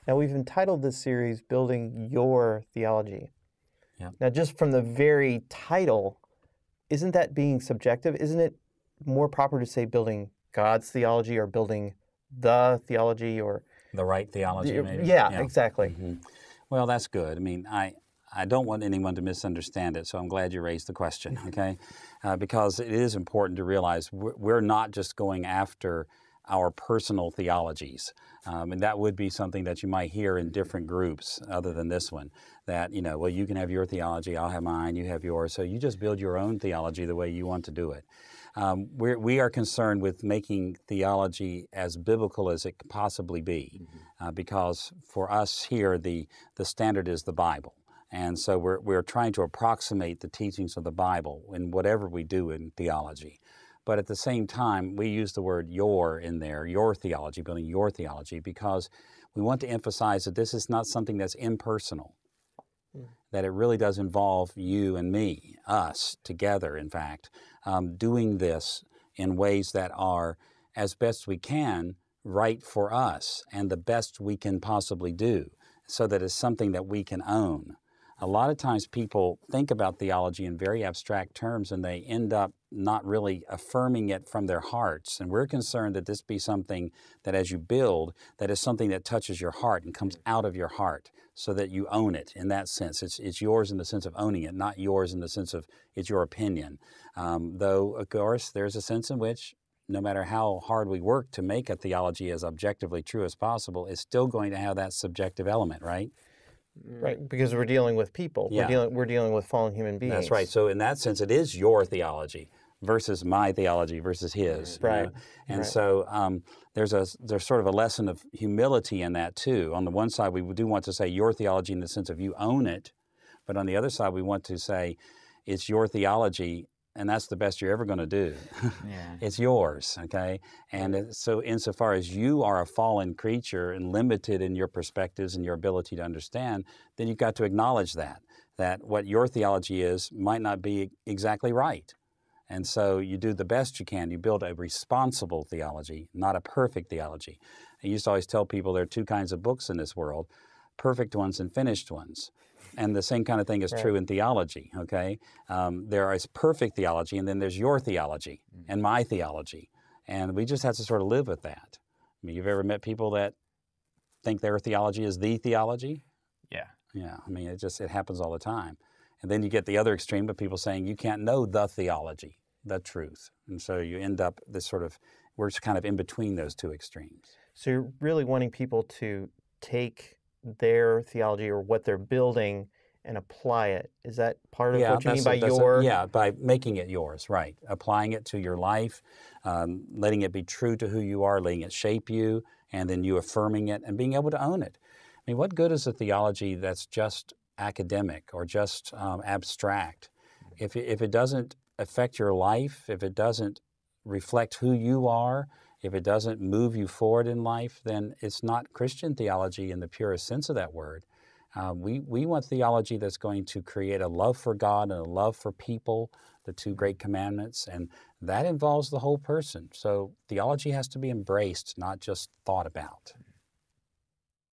Now, we've entitled this series, Building Your Theology. Yeah. Now, just from the very title, isn't that being subjective? Isn't it more proper to say building God's theology or building the theology or... The right theology, maybe? Yeah, exactly. Mm-hmm. Well, that's good. I mean, I don't want anyone to misunderstand it, so I'm glad you raised the question, okay? Because it is important to realize we're not just going after our personal theologies. And that would be something that you might hear in different groups other than this one, that, you know, well, you can have your theology, I'll have mine, you have yours, so you just build your own theology the way you want to do it. We are concerned with making theology as biblical as it could possibly be, because for us here, the standard is the Bible. And so we're trying to approximate the teachings of the Bible in whatever we do in theology. But at the same time, we use the word your in there, your theology, building your theology, because we want to emphasize that this is not something that's impersonal, that it really does involve you and me, us, together, in fact, doing this in ways that are, as best we can, right for us and the best we can possibly do, so that it's something that we can own. A lot of times people think about theology in very abstract terms and they end up not really affirming it from their hearts. And we're concerned that this be something that as you build, that is something that touches your heart and comes out of your heart so that you own it in that sense. It's yours in the sense of owning it, not yours in the sense of it's your opinion. Though, of course, there's a sense in which no matter how hard we work to make a theology as objectively true as possible, it's still going to have that subjective element, right? Right, because we're dealing with people. Yeah. We're dealing with fallen human beings. That's right. So in that sense, it is your theology versus my theology versus his. Right. You know? And so there's sort of a lesson of humility in that too. On the one side, we do want to say your theology in the sense of you own it, but on the other side, we want to say it's your theology, and that's the best you're ever going to do. Yeah. It's yours, okay? And so insofar as you are a fallen creature and limited in your perspectives and your ability to understand, then you've got to acknowledge that what your theology is might not be exactly right. And so you do the best you can. You build a responsible theology, not a perfect theology. I used to always tell people there are two kinds of books in this world, perfect ones and finished ones. And the same kind of thing is true in theology, okay? There is perfect theology, and then there's your theology and my theology. And we just have to sort of live with that. I mean, you've ever met people that think their theology is the theology? Yeah. Yeah, I mean, it happens all the time. And then you get the other extreme of people saying you can't know the theology, the truth. And so you end up we're kind of in between those two extremes. So you're really wanting people to take their theology or what they're building and apply it. Is that part of what you mean by your... Yeah, by making it yours, right. Applying it to your life, letting it be true to who you are, letting it shape you, and then you affirming it and being able to own it. I mean, what good is a theology that's just academic or just abstract? If it doesn't affect your life, if it doesn't reflect who you are, if it doesn't move you forward in life, then it's not Christian theology in the purest sense of that word. We want theology that's going to create a love for God and a love for people, the two great commandments, and that involves the whole person. So theology has to be embraced, not just thought about.